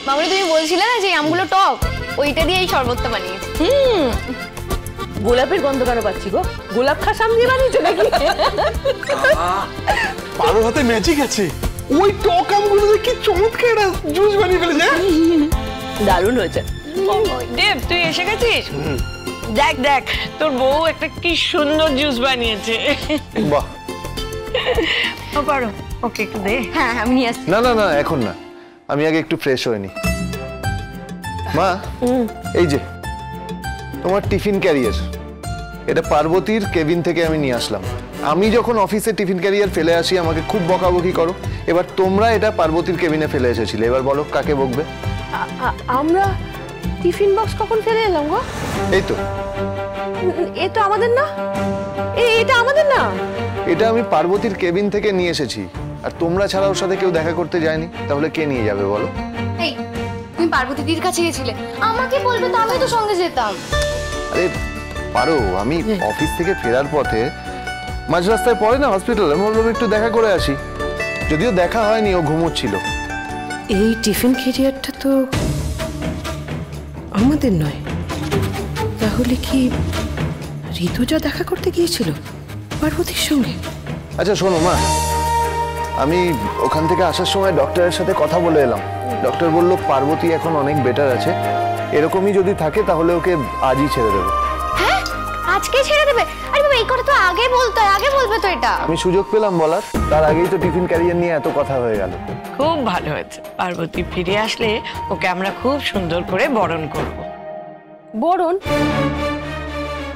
মামনি তুমি বলছিলে না যে আমগুলো টক, ওইটা দিয়ে এই শরবতটা বানিয়েছি। গোলাপের গন্ধ কেন পাচ্ছি গো? গোলাপ খাস আম দিয়ে বানিয়েছো নাকি? পারোর হাতে ম্যাজিক আছে। ওই টক আমগুলো দিয়ে কি চমৎকার জুস বানিয়ে ফেলেছে। দারুণ হয়েছে। দেব তুই এসে গেছিস? দেখ দেখ তোর বউ একটা কি সুন্দর জুস বানিয়েছে। বাহ। পারো ওকে একটু দে। হ্যাঁ আমি নিয়ে আসছি। না না না এখন না, আমি আগে একটু ফ্রেশ হয়ে নি। মা এই যে তোমার টিফিন ক্যারিয়ার, এটা পার্বতীর কেবিন থেকে আমি নিয়ে আসলাম। আমি যখন অফিসে টিফিন ক্যারিয়ার ফেলে আসি আমাকে খুব বকাবকি করো, এবার তোমরা এটা পার্বতীর কেবিনে ফেলে এসেছিলে, এবার বলো কাকে বকবে? আমরা টিফিন বক্স কখন ফেলে এলাম গো? এই তো, এ তো আমাদের না, এটা আমাদের না। এটা আমি পার্বতীর কেবিন থেকে নিয়ে এসেছি, আর তোমরা ছাড়া ওর সাথে কেউ দেখা করতে যায়নি, তাহলে কে নিয়ে যাবে বলো? এই তুমি পার্বতী দিদির কাছে গেছিলে, আমাকে বলবে তো আমি তো সঙ্গে যেতাম। আরে পারো, আমি অফিস থেকে ফেরার পথে মাঝ রাস্তায় পড়ে না হসপিটালে, আমি বললাম একটু দেখা করে আসি, যদিও দেখা হয়নি, ও ঘুমোচ্ছিল। এই টিফিন ক্যারিয়ারটা তো আমাদের নয়, তাহলে কি ঋতুজা দেখা করতে গিয়েছিল পার্বতীর সঙ্গে? আচ্ছা শোনো মা, আমি ওখান থেকে আসার সময় ডক্টরের সাথে কথা বলে এলাম। ডক্টর বলল পার্বতী এখন অনেক বেটার আছে, এরকমই যদি থাকে তাহলে ওকে আজই ছেড়ে দেবে। হ্যাঁ আজকে ছেড়ে দেবে? আরে বাবা এই কথা তো আগে বলতে, আগে বলবে তো এটা। আমি সুযোগ পেলাম বলার, তার আগেই তো টিফিন ক্যারিয়ার নিয়ে এত কথা হয়ে গেল। খুব ভালো হয়েছে, পার্বতী ফিরে আসলে ওকে আমরা খুব সুন্দর করে বরণ করব। বরণ?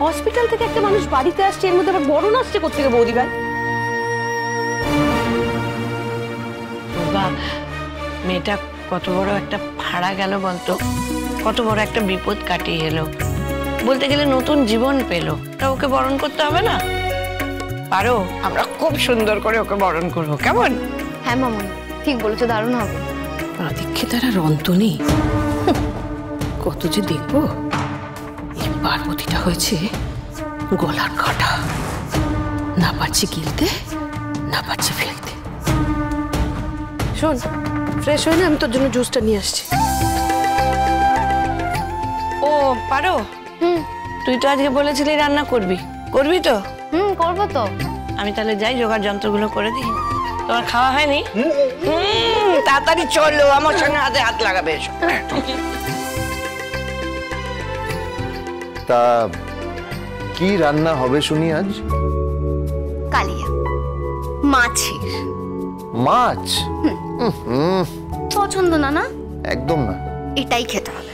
হসপিটাল থেকে একটা মানুষ বাড়িতে আসছে, এর মধ্যে আবার বরণ আসছে কোত্থেকে বৌদি ভাই? বাবা মেয়েটা কত বড় একটা ভাড়া গেল বলতো, কত বড় একটা বিপদ কাটিয়ে এলো, বলতে গেলে নতুন জীবন পেলো, তা ওকে বরণ করতে হবে না? পারো, আমরা খুব সুন্দর করে ওকে বরণ করব, কেমন? হ্যাঁ মামনি ঠিক বলেছো, দারুণ হবে। আদিক্ষে তার অন্ত নেই, কত যে দেখবো। এই পার্বতীটা হয়েছে গলার কাটা, না পারছি গিলতে, না পারছি ফেলতে। শোন, ফ্রেশ হয়ে না, আমি তোর জন্য জুসটা নিয়ে আসছি। ও পারো, তুই তো আজকে বলেছিলি রান্না করবি, করবি তো? করবো তো। আমি তাহলে যাই, জোগাড় যন্ত্রগুলো করে দিই। তোমার খাওয়া হয়নি? তাড়াতাড়ি চলো, আমার সঙ্গে হাতে হাত লাগাবে। তা কি রান্না হবে শুনি আজ? কালিয়া মাছের। মাছ? পছন্দ না? না একদম না, এটাই খেতে হবে।